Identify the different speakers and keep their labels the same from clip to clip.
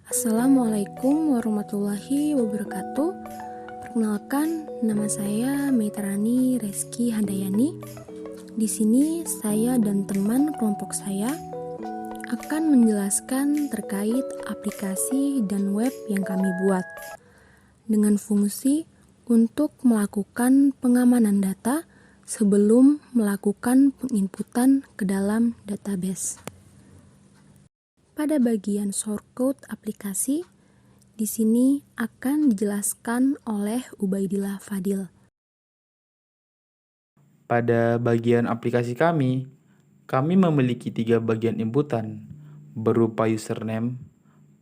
Speaker 1: Assalamualaikum warahmatullahi wabarakatuh. Perkenalkan, nama saya Meitrani Reski Handayani. Di sini saya dan teman kelompok saya akan menjelaskan terkait aplikasi dan web yang kami buat dengan fungsi untuk melakukan pengamanan data sebelum melakukan penginputan ke dalam database. Pada bagian shortcode aplikasi, di sini akan dijelaskan oleh Ubaidillah Fadil.
Speaker 2: Pada bagian aplikasi kami memiliki 3 bagian inputan berupa username,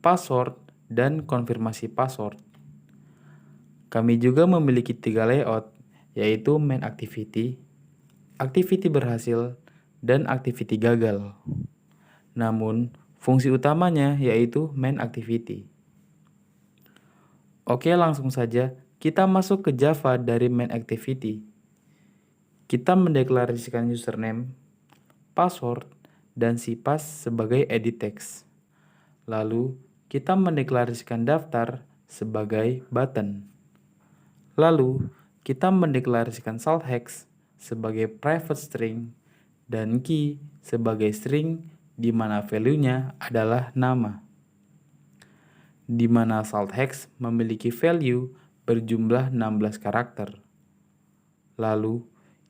Speaker 2: password, dan konfirmasi password. Kami juga memiliki 3 layout, yaitu main activity, activity berhasil, dan activity gagal. Namun, fungsi utamanya yaitu main activity. Oke, langsung saja kita masuk ke Java dari main activity. Kita mendeklarasikan username, password, dan CPass sebagai edit text. Lalu, kita mendeklarasikan daftar sebagai button. Lalu, kita mendeklarasikan salt hex sebagai private string dan key sebagai string di mana value-nya adalah nama. Di mana salt hex memiliki value berjumlah 16 karakter. Lalu,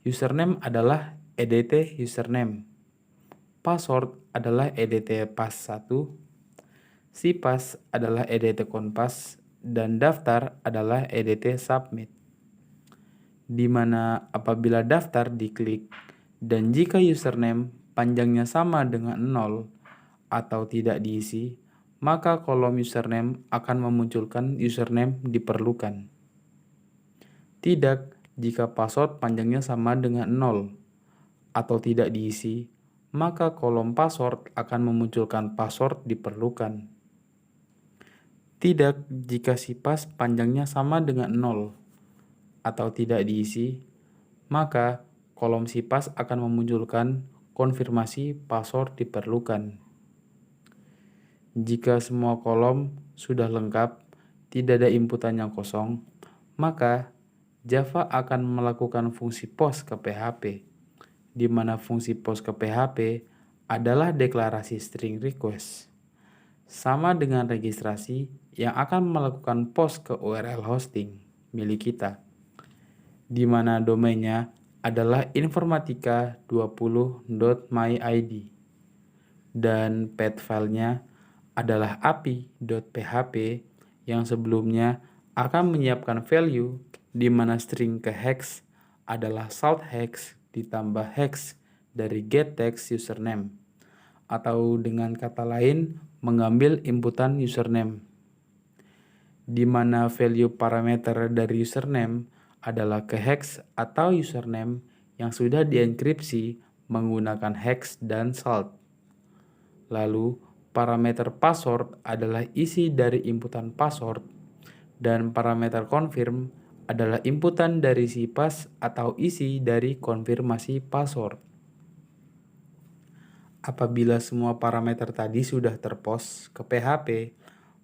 Speaker 2: username adalah edt username. Password adalah edt pass1. CPass adalah edt conpass dan daftar adalah edt submit. Di mana apabila daftar diklik dan jika username panjangnya sama dengan 0 atau tidak diisi, maka kolom username akan memunculkan username diperlukan. Tidak jika password panjangnya sama dengan 0 atau tidak diisi, maka kolom password akan memunculkan password diperlukan. Tidak jika CPass panjangnya sama dengan 0 atau tidak diisi, maka kolom CPass akan memunculkan konfirmasi password diperlukan. Jika semua kolom sudah lengkap, tidak ada inputan yang kosong, maka Java akan melakukan fungsi post ke PHP, di mana fungsi post ke PHP adalah deklarasi string request, sama dengan registrasi yang akan melakukan post ke URL hosting milik kita, di mana domainnya adalah informatika20.myid dan path filenya adalah api.php yang sebelumnya akan menyiapkan value di mana string ke hex adalah salt hex ditambah hex dari get text username, atau dengan kata lain mengambil inputan username, di mana value parameter dari username adalah ke hex atau username yang sudah dienkripsi menggunakan hex dan salt. Lalu, parameter password adalah isi dari inputan password, dan parameter confirm adalah inputan dari CPass atau isi dari konfirmasi password. Apabila semua parameter tadi sudah terpost ke PHP,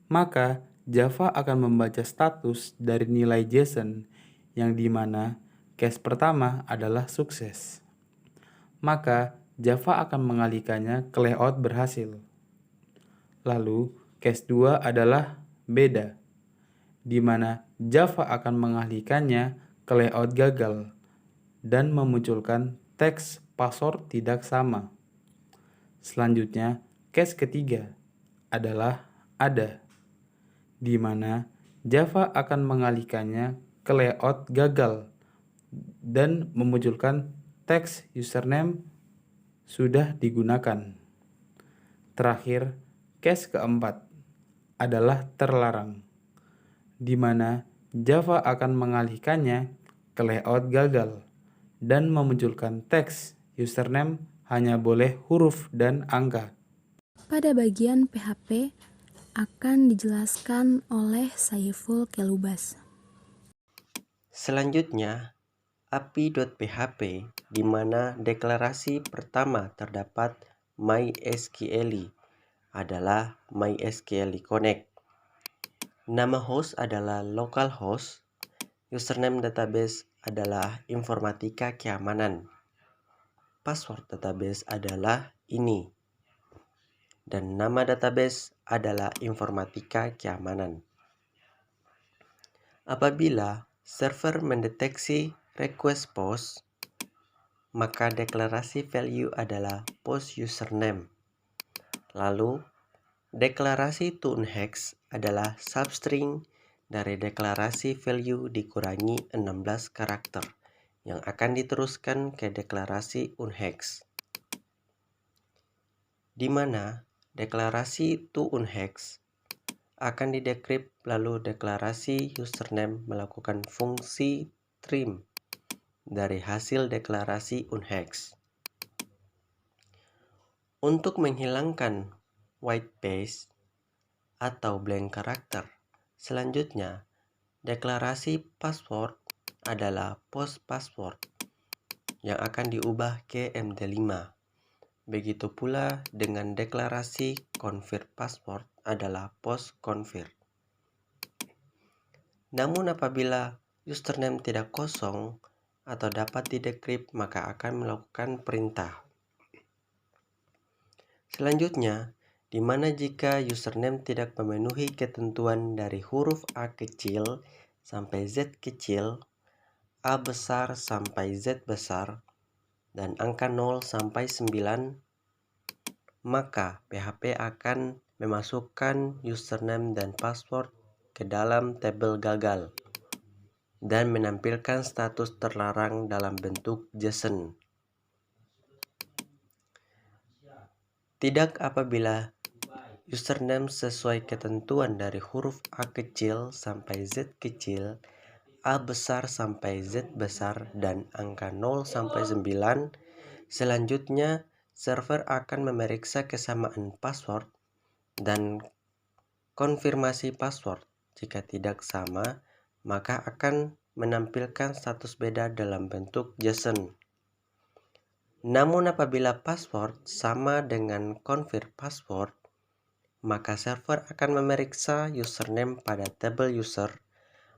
Speaker 2: maka Java akan membaca status dari nilai JSON yang dimana case pertama adalah sukses. Maka Java akan mengalihkannya ke layout berhasil. Lalu case 2 adalah beda, di mana Java akan mengalihkannya ke layout gagal dan memunculkan teks password tidak sama. Selanjutnya, case ketiga adalah ada, di mana Java akan mengalihkannya ke layout gagal dan memunculkan teks username sudah digunakan. Terakhir, case keempat adalah terlarang, di mana Java akan mengalihkannya ke layout gagal dan memunculkan teks username hanya boleh huruf dan angka.
Speaker 1: Pada bagian PHP akan dijelaskan oleh Saiful Kelubas.
Speaker 3: Selanjutnya, api.php, di mana deklarasi pertama terdapat MySQL adalah MySQL Connect, Nama host adalah localhost, username database adalah informatika keamanan, password database adalah ini, dan nama database adalah informatika keamanan. Apabila server mendeteksi request post, maka deklarasi value adalah post username. Lalu, deklarasi toHex adalah substring dari deklarasi value dikurangi 16 karakter yang akan diteruskan ke deklarasi unhex, di mana deklarasi toUnhex akan didekrypt lalu deklarasi username melakukan fungsi trim dari hasil deklarasi unhex. Untuk menghilangkan white space atau blank karakter, selanjutnya deklarasi password adalah post password yang akan diubah ke MD5. Begitu pula dengan deklarasi convert password adalah post convert. Namun apabila username tidak kosong atau dapat didekrypt, maka akan melakukan perintah. Selanjutnya, di mana jika username tidak memenuhi ketentuan dari huruf A kecil sampai Z kecil, A besar sampai Z besar, dan angka 0 sampai 9, maka PHP akan memasukkan username dan password ke dalam tabel gagal dan menampilkan status terlarang dalam bentuk JSON. Tidak apabila username sesuai ketentuan dari huruf A kecil sampai Z kecil, A besar sampai Z besar, dan angka 0 sampai 9. Selanjutnya, server akan memeriksa kesamaan password dan konfirmasi password. Jika tidak sama, maka akan menampilkan status beda dalam bentuk JSON. Namun apabila password sama dengan confirm password, maka server akan memeriksa username pada tabel user.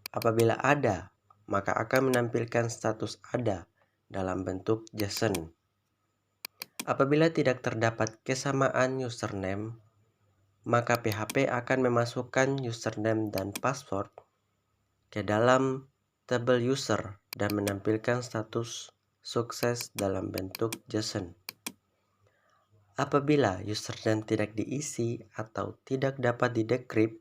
Speaker 3: Apabila ada, maka akan menampilkan status ada dalam bentuk JSON. Apabila tidak terdapat kesamaan username, maka PHP akan memasukkan username dan password ke dalam tabel user dan menampilkan status sukses dalam bentuk JSON. Apabila username tidak diisi atau tidak dapat didekrypt,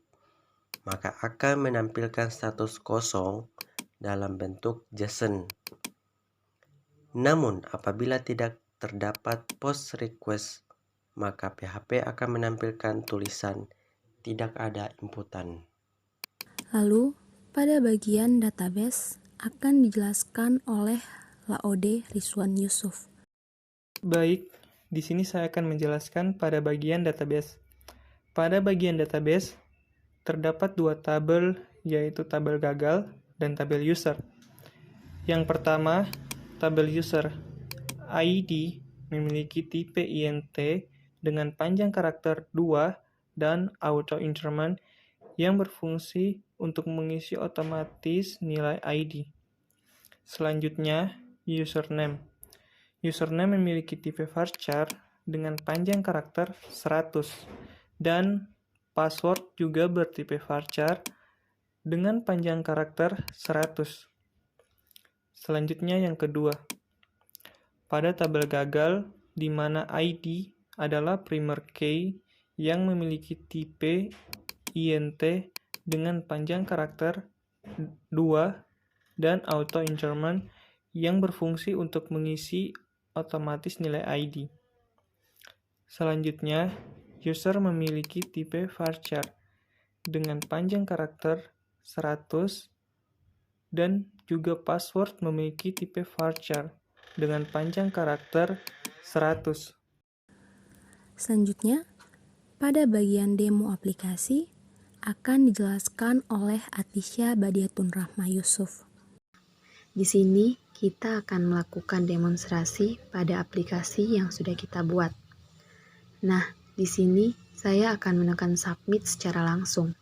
Speaker 3: maka akan menampilkan status kosong dalam bentuk JSON. Namun apabila tidak terdapat post request, maka PHP akan menampilkan tulisan tidak ada inputan.
Speaker 1: Lalu, pada bagian database akan dijelaskan oleh Laode Rizwan Yusuf.
Speaker 4: Baik, di sini saya akan menjelaskan pada bagian database. Pada bagian database, terdapat dua tabel, yaitu tabel gagal dan tabel user. Yang pertama, tabel user. ID memiliki tipe int dengan panjang karakter 2 dan auto increment yang berfungsi untuk mengisi otomatis nilai ID. Selanjutnya, username. Username memiliki tipe varchar dengan panjang karakter 100 dan password juga bertipe varchar dengan panjang karakter 100. Selanjutnya yang kedua, pada tabel gagal di mana ID adalah primer key yang memiliki tipe int dengan panjang karakter 2 dan auto increment yang berfungsi untuk mengisi otomatis nilai ID. Selanjutnya, user memiliki tipe varchar dengan panjang karakter 100 dan juga password memiliki tipe varchar dengan panjang karakter 100.
Speaker 1: Selanjutnya, pada bagian demo aplikasi akan dijelaskan oleh Atisya Badiatun Rahma Yusuf.
Speaker 5: Di sini kita akan melakukan demonstrasi pada aplikasi yang sudah kita buat. Nah, di sini saya akan menekan submit secara langsung.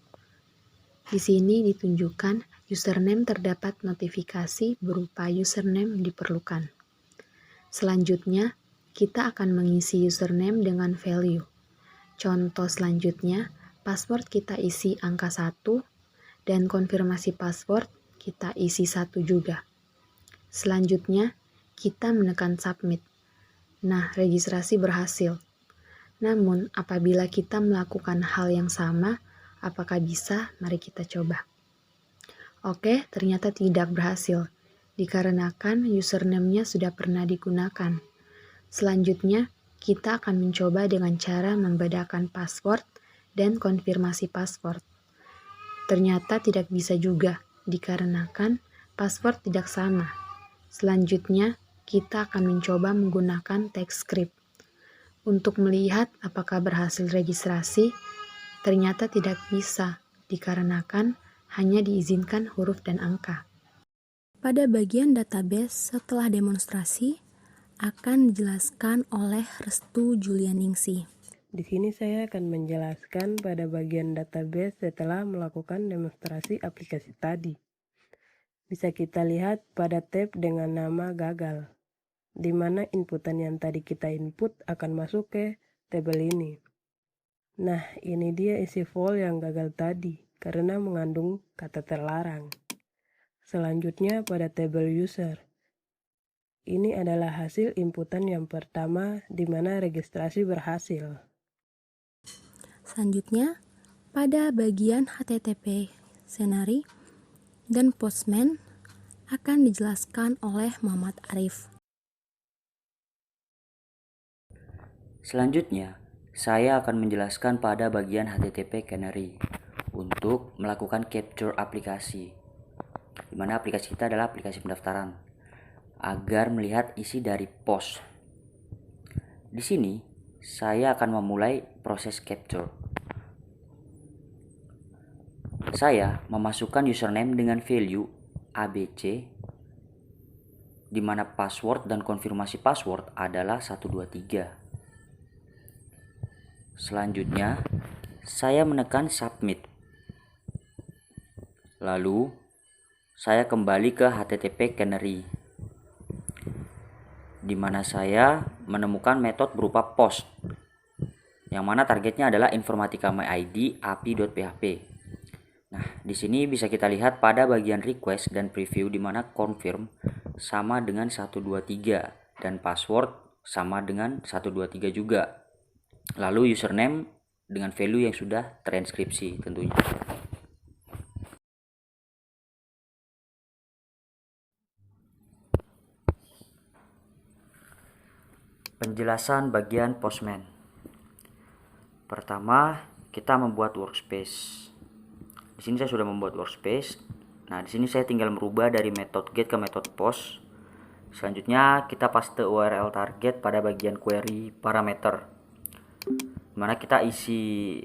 Speaker 5: Di sini ditunjukkan username terdapat notifikasi berupa username diperlukan. Selanjutnya, kita akan mengisi username dengan value. Contoh selanjutnya, password kita isi angka 1 dan konfirmasi password kita isi 1 juga. Selanjutnya, kita menekan submit. Nah, registrasi berhasil. Namun, apabila kita melakukan hal yang sama, apakah bisa? Mari kita coba. Oke, ternyata tidak berhasil, dikarenakan username-nya sudah pernah digunakan. Selanjutnya, kita akan mencoba dengan cara membedakan password dan konfirmasi password. Ternyata tidak bisa juga, dikarenakan password tidak sama. Selanjutnya, kita akan mencoba menggunakan text script. Untuk melihat apakah berhasil registrasi, ternyata tidak bisa, dikarenakan hanya diizinkan huruf dan angka.
Speaker 1: Pada bagian database setelah demonstrasi, akan dijelaskan oleh Restu Julianingsih.
Speaker 6: Di sini saya akan menjelaskan pada bagian database setelah melakukan demonstrasi aplikasi tadi. Bisa kita lihat pada tab dengan nama gagal, di mana inputan yang tadi kita input akan masuk ke tabel ini. Nah, ini dia isi file yang gagal tadi, karena mengandung kata terlarang. Selanjutnya pada tabel user. Ini adalah hasil inputan yang pertama di mana registrasi berhasil.
Speaker 1: Selanjutnya, pada bagian HTTP Scenery dan Postman akan dijelaskan oleh Muhammad Arif.
Speaker 7: Selanjutnya, saya akan menjelaskan pada bagian HTTP Canary untuk melakukan capture aplikasi, di mana aplikasi kita adalah aplikasi pendaftaran, agar melihat isi dari post. Di sini, saya akan memulai proses capture. Saya memasukkan username dengan value ABC, di mana password dan konfirmasi password adalah 123. Selanjutnya, saya menekan submit. Lalu, saya kembali ke HTTP Canary, di mana saya menemukan metode berupa post, yang mana targetnya adalah informatika myid api.php. Nah, di sini bisa kita lihat pada bagian request dan preview, di mana confirm sama dengan 123 dan password sama dengan 123 juga. Lalu username dengan value yang sudah transkripsi tentunya. Penjelasan bagian Postman. Pertama, kita membuat workspace. Di sini saya sudah membuat workspace. Nah, di sini saya tinggal merubah dari metode get ke metode post. Selanjutnya, kita paste URL target pada bagian query parameter, dimana kita isi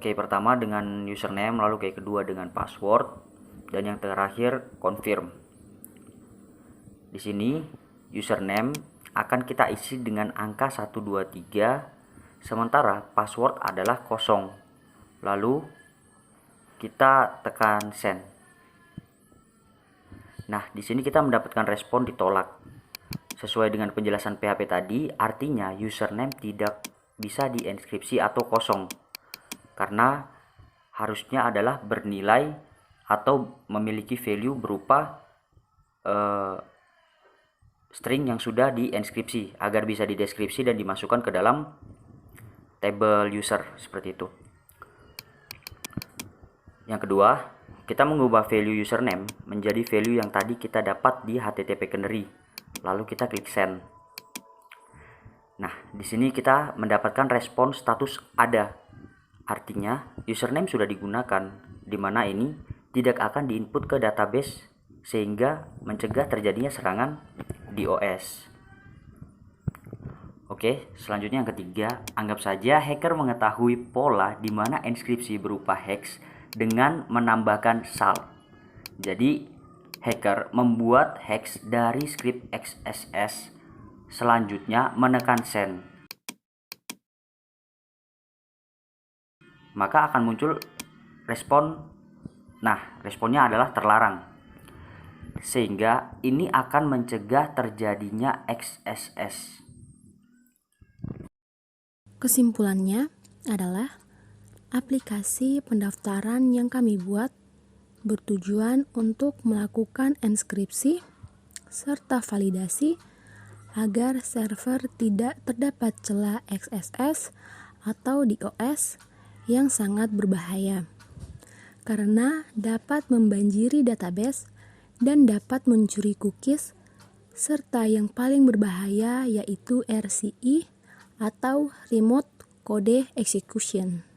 Speaker 7: key pertama dengan username, lalu key kedua dengan password, dan yang terakhir confirm. Di sini username akan kita isi dengan angka 123, sementara password adalah kosong. Lalu kita tekan send. Nah, di sini kita mendapatkan respon ditolak. Sesuai dengan penjelasan PHP tadi, artinya username tidak bisa dienkripsi atau kosong, karena harusnya adalah bernilai atau memiliki value berupa string yang sudah dienkripsi agar bisa dideskripsi dan dimasukkan ke dalam tabel user seperti itu. Yang kedua, kita mengubah value username menjadi value yang tadi kita dapat di HTTP Canary, lalu kita klik send. Nah, di sini kita mendapatkan respon status ada. Artinya, username sudah digunakan, di mana ini tidak akan diinput ke database sehingga mencegah terjadinya serangan DOS. Oke, selanjutnya yang ketiga, anggap saja hacker mengetahui pola di mana enskripsi berupa hex dengan menambahkan salt. Jadi, hacker membuat hex dari script XSS. Selanjutnya menekan send, maka akan muncul responnya adalah terlarang. Sehingga ini akan mencegah terjadinya XSS.
Speaker 1: Kesimpulannya adalah aplikasi pendaftaran yang kami buat bertujuan untuk melakukan enskripsi serta validasi agar server tidak terdapat celah XSS atau DOS yang sangat berbahaya karena dapat membanjiri database dan dapat mencuri cookies, serta yang paling berbahaya yaitu RCE atau Remote Code Execution.